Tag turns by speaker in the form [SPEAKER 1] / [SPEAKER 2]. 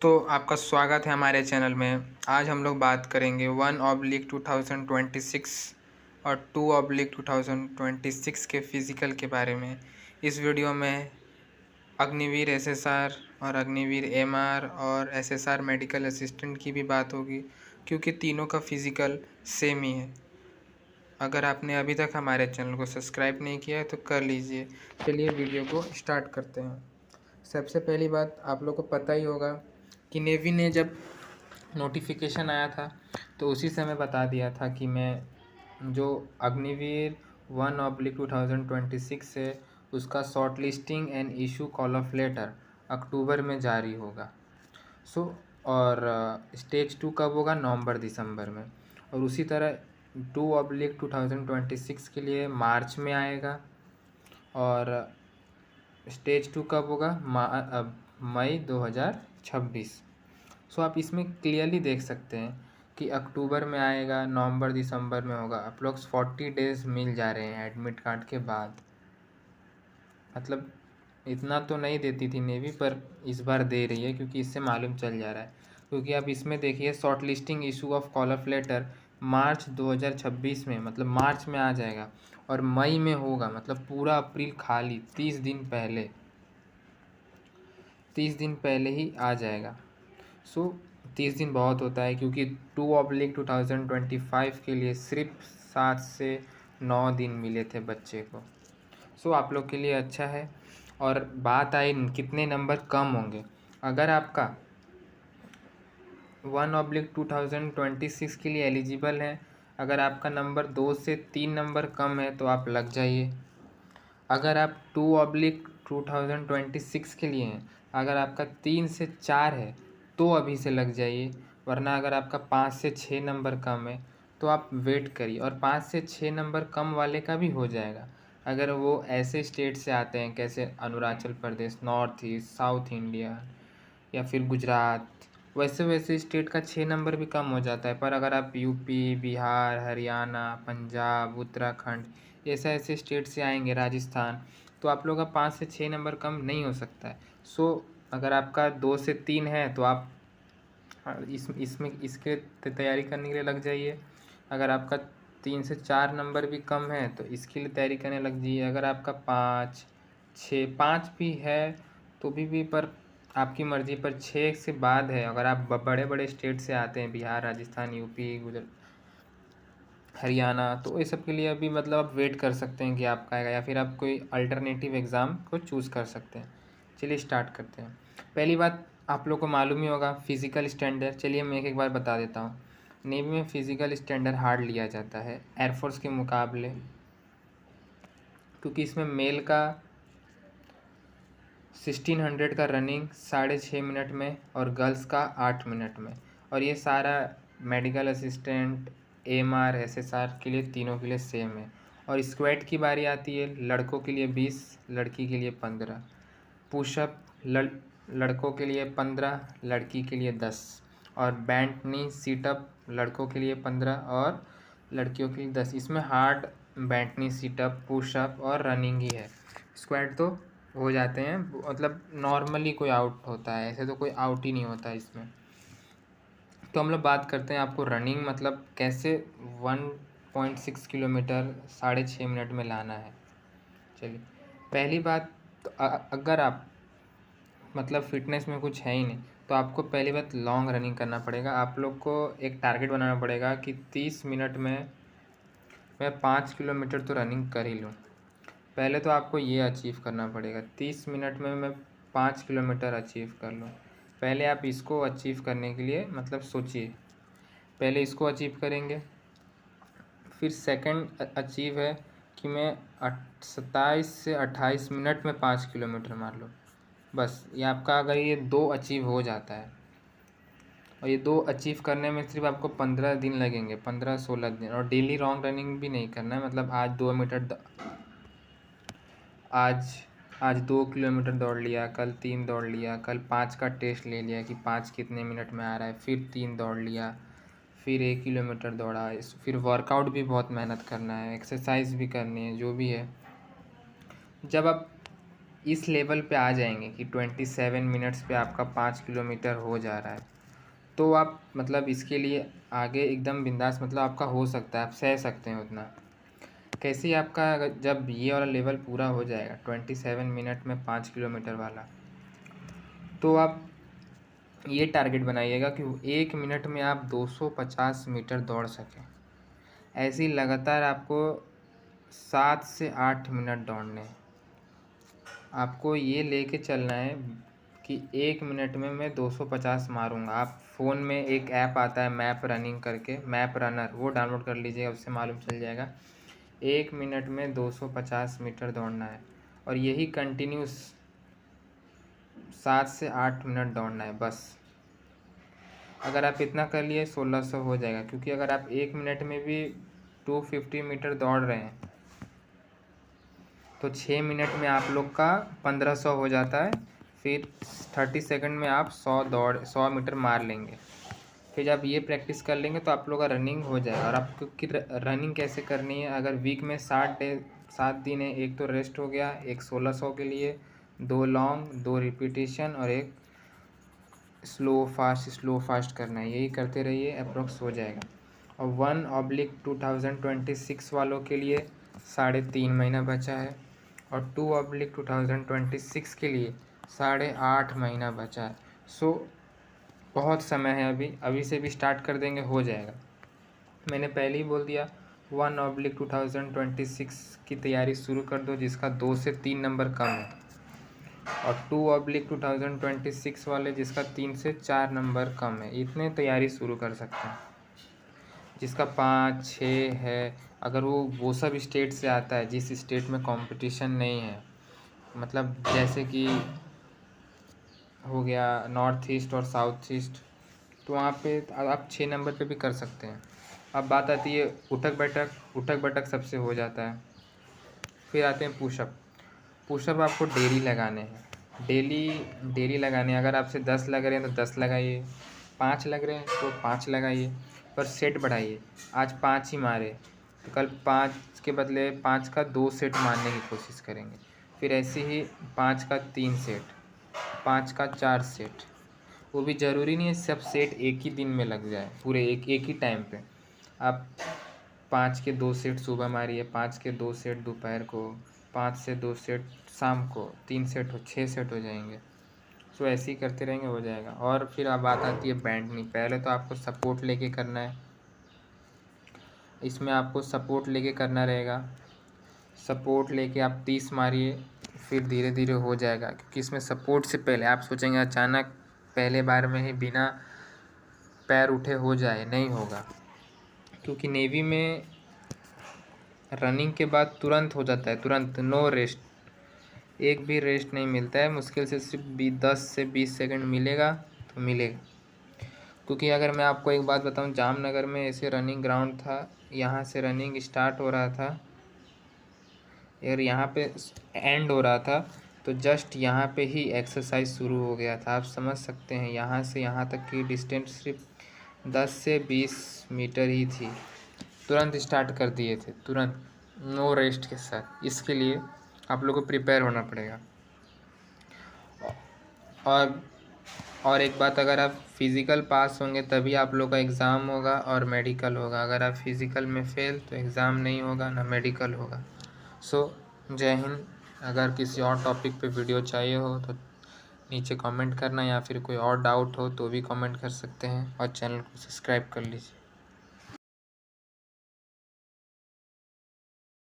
[SPEAKER 1] तो आपका स्वागत है हमारे चैनल में। आज हम लोग बात करेंगे 1/2026 और 2/2026 के फ़िज़िकल के बारे में। इस वीडियो में अग्निवीर एसएसआर और अग्निवीर एमआर और एसएसआर मेडिकल असिस्टेंट की भी बात होगी, क्योंकि तीनों का फ़िज़िकल सेम ही है। अगर आपने अभी तक हमारे चैनल को सब्सक्राइब नहीं किया है तो कर लीजिए। चलिए वीडियो को स्टार्ट करते हैं। सबसे पहली बात, आप लोग को पता ही होगा कि नेवी ने जब नोटिफिकेशन आया था तो उसी समय बता दिया था कि मैं जो अग्निवीर 1/2026 है उसका short listing and issue call of letter October में जारी होगा। और स्टेज 2 कब होगा? नवंबर दिसंबर में। और उसी तरह 2/2026 के लिए मार्च में आएगा। और स्टेज 2 कब होगा? मई 2026। आप इसमें क्लियरली देख सकते हैं कि अक्टूबर में आएगा, नवंबर दिसंबर में होगा। अप्रोक्स 40 डेज़ मिल जा रहे हैं एडमिट कार्ड के बाद। मतलब इतना तो नहीं देती थी नेवी, पर इस बार दे रही है क्योंकि इससे मालूम चल जा रहा है। क्योंकि आप इसमें देखिए, short listing issue of call of letter March 2026 में, मतलब मार्च में आ जाएगा। और मई में होगा, मतलब पूरा अप्रैल खाली 30 दिन पहले, 30 दिन पहले ही आ जाएगा। 30 दिन बहुत होता है, क्योंकि 2/2025 के लिए सिर्फ 7 से 9 दिन मिले थे बच्चे को। आप लोग के लिए अच्छा है। और बात आई कितने नंबर कम होंगे। अगर आपका 1/2026 के लिए एलिजिबल है, अगर आपका नंबर 2 से 3 नंबर कम है तो आप लग जाइए। अगर आप 2/2026 के लिए हैं, अगर आपका 3 से 4 है तो अभी से लग जाइए। वरना अगर आपका 5 से 6 नंबर कम है तो आप वेट करिए। और 5 से 6 नंबर कम वाले का भी हो जाएगा, अगर वो ऐसे स्टेट से आते हैं कैसे Arunachal Pradesh, north east, south India या फिर गुजरात। वैसे वैसे स्टेट का 6 नंबर भी कम हो जाता है। पर अगर आप यूपी, बिहार, हरियाणा, पंजाब, उत्तराखंड ऐसे ऐसे स्टेट से आएंगे, राजस्थान, तो आप लोग का 5 से 6 नंबर कम नहीं हो सकता है। अगर आपका 2 से 3 है तो आप इसमें इसके तैयारी करने के लिए लग जाइए। अगर आपका 3 से 4 नंबर भी कम है तो इसके लिए तैयारी करने लग जाइए। अगर आपका 5 भी है तो भी पर आपकी मर्ज़ी। पर 6 से बाद है, अगर आप बड़े बड़े स्टेट से आते हैं, बिहार, राजस्थान, यूपी, हरियाणा, तो ये सब के लिए अभी मतलब आप वेट कर सकते हैं कि आपका आएगा, या फिर आप कोई अल्टरनेटिव एग्ज़ाम को चूज़ कर सकते हैं। चलिए स्टार्ट करते हैं। पहली बात, आप लोग को मालूम ही होगा फ़िज़िकल स्टैंडर्ड। चलिए मैं एक एक बार बता देता हूँ। नेवी में फ़िज़िकल स्टैंडर्ड हार्ड लिया जाता है एयरफोर्स के मुकाबले, क्योंकि इसमें मेल का 1600 का रनिंग 6.5 मिनट में और गर्ल्स का 8 मिनट में। और ये सारा मेडिकल असिस्टेंट, एमआर, एसएसआर के लिए, तीनों के लिए सेम है। और स्क्वाट की बारी आती है, लड़कों के लिए 20, लड़की के लिए 15। पुशअप लड़कों के लिए 15, लड़की के लिए 10। और बैंट नी सीटअप लड़कों के लिए 15 और लड़कियों के लिए 10। इसमें हार्ड बैंट नी सीटअप, पुशअप और रनिंग ही है। स्क्वाट तो हो जाते हैं, मतलब नॉर्मली कोई आउट होता है, ऐसे तो कोई आउट ही नहीं होता है इसमें। तो हम लोग बात करते हैं आपको रनिंग मतलब कैसे 1.6 किलोमीटर 6.5 मिनट में लाना है। चलिए पहली बात, तो अगर आप मतलब फ़िटनेस में कुछ है ही नहीं तो आपको पहली बात लॉन्ग रनिंग करना पड़ेगा। आप लोग को एक टारगेट बनाना पड़ेगा कि 30 मिनट में मैं 5 किलोमीटर तो रनिंग कर ही लूँ। पहले तो आपको ये अचीव करना पड़ेगा, 30 मिनट में मैं 5 किलोमीटर अचीव कर लूँ। पहले आप इसको अचीव करने के लिए मतलब सोचिए, पहले इसको अचीव करेंगे। फिर सेकंड अचीव है कि मैं 27 से 28 मिनट में 5 किलोमीटर मार लूँ। बस ये आपका, अगर ये 2 अचीव हो जाता है, और ये 2 अचीव करने में सिर्फ आपको 15 दिन लगेंगे, 15-16 दिन। और डेली लॉन्ग रनिंग भी नहीं करना है, मतलब आज 2 मीटर, आज 2 किलोमीटर दौड़ लिया, कल 3 दौड़ लिया, कल 5 का टेस्ट ले लिया कि 5 कितने मिनट में आ रहा है, फिर 3 दौड़ लिया, फिर 1 किलोमीटर दौड़ा। फिर वर्कआउट भी बहुत मेहनत करना है, एक्सरसाइज भी करनी है, जो भी है। जब आप इस लेवल पे आ जाएंगे कि 27 मिनट्स पे आपका 5 किलोमीटर हो जा रहा है, तो आप मतलब इसके लिए आगे एकदम बिंदास, मतलब आपका हो सकता है, आप सह सकते हैं उतना। कैसे ही आपका जब ये वाला लेवल पूरा हो जाएगा 27 मिनट में 5 किलोमीटर वाला, तो आप ये टारगेट बनाइएगा कि 1 मिनट में आप 250 मीटर दौड़ सकें। ऐसे ही लगातार आपको 7 से 8 मिनट दौड़ने हैं। आपको ये लेके चलना है कि 1 मिनट में मैं 250 मारूंगा। आप फ़ोन में एक ऐप आता है मैप रनिंग करके, मैप रनर, वो डाउनलोड कर लीजिएगा, उससे मालूम चल जाएगा। 1 मिनट में 250 मीटर दौड़ना है और यही कंटिन्यूस 7 से 8 मिनट दौड़ना है बस। अगर आप इतना कर लिए 1600 हो जाएगा, क्योंकि अगर आप 1 मिनट में भी 250 मीटर दौड़ रहे हैं तो 6 मिनट में आप लोग का 1500 हो जाता है। फिर 30 सेकंड में आप 100 मीटर मार लेंगे। फिर जब ये प्रैक्टिस कर लेंगे तो आप लोग का रनिंग हो जाएगा। और आपको कि रनिंग कैसे करनी है, अगर वीक में 7 दिन है, एक तो रेस्ट हो गया, एक 1600 के लिए, 2 लॉन्ग, 2 रिपीटेशन और एक स्लो फास्ट करना है। यही करते रहिए, अप्रोक्स हो जाएगा। और 1/2026 वालों के लिए 3.5 महीना बचा है और 2/2026 के लिए 8.5 महीना बचा है। सो बहुत समय है, अभी से भी स्टार्ट कर देंगे, हो जाएगा। मैंने पहले ही बोल दिया 1/2026 की तैयारी शुरू कर दो, जिसका 2 से 3 नंबर कम है, और 2/2026 वाले जिसका 3 से 4 नंबर कम है। इतने तैयारी शुरू कर सकते हैं। जिसका 5, 6 है, अगर वो सब स्टेट से आता है जिस स्टेट में कंपटीशन नहीं है, मतलब जैसे कि हो गया नॉर्थ ईस्ट और साउथ ईस्ट, तो वहाँ पे आप 6 नंबर पे भी कर सकते हैं। अब बात आती है उठक बैठक सबसे हो जाता है। फिर आते हैं पुशअप आपको डेली लगाने हैं, डेली लगाने हैं। अगर आपसे 10 लग रहे हैं तो 10 लगाइए, 5 लग रहे हैं तो 5 लगाइए, पर सेट बढ़ाइए। आज 5 ही मारे तो कल 5 के बदले 5 का 2 सेट मारने की कोशिश करेंगे। फिर ऐसे ही 5 का 3 सेट, 5 का 4 सेट। वो भी ज़रूरी नहीं है सब सेट एक ही दिन में लग जाए, पूरे एक ही टाइम पे। आप 5 के 2 सेट सुबह मारिए, 5 के 2 सेट दोपहर को, 5 से 2 सेट शाम को, 3 सेट 6 सेट हो जाएंगे। सो ऐसे ही करते रहेंगे, हो जाएगा। और फिर अब बात आती है बैंड नहीं। पहले तो आपको सपोर्ट लेके करना है, इसमें आपको सपोर्ट लेके करना रहेगा। सपोर्ट लेके आप 30 मारिए, फिर धीरे धीरे हो जाएगा। क्योंकि इसमें सपोर्ट से पहले आप सोचेंगे अचानक पहले बार में ही बिना पैर उठे हो जाए, नहीं होगा। क्योंकि नेवी में रनिंग के बाद तुरंत हो जाता है, तुरंत, नो रेस्ट, एक भी रेस्ट नहीं मिलता है। मुश्किल से सिर्फ 10 से 20 सेकंड मिलेगा तो मिलेगा। क्योंकि अगर मैं आपको एक बात बताऊं, जामनगर में ऐसे रनिंग ग्राउंड था, यहाँ से रनिंग स्टार्ट हो रहा था और यहाँ पे एंड हो रहा था, तो जस्ट यहाँ पे ही एक्सरसाइज शुरू हो गया था। आप समझ सकते हैं, यहाँ से यहाँ तक की डिस्टेंस सिर्फ 10 से 20 मीटर ही थी। तुरंत स्टार्ट कर दिए थे, तुरंत, नो रेस्ट के साथ। इसके लिए आप लोगों को प्रिपेयर होना पड़ेगा। और एक बात, अगर आप फिज़िकल पास होंगे तभी आप लोग का एग्ज़ाम होगा और मेडिकल होगा। अगर आप फिज़िकल में फेल तो एग्ज़ाम नहीं होगा, ना मेडिकल होगा। सो जय हिंद। अगर किसी और टॉपिक पे वीडियो चाहिए हो तो नीचे कमेंट करना, या फिर कोई और डाउट हो तो भी कमेंट कर सकते हैं, और चैनल को सब्सक्राइब कर लीजिए।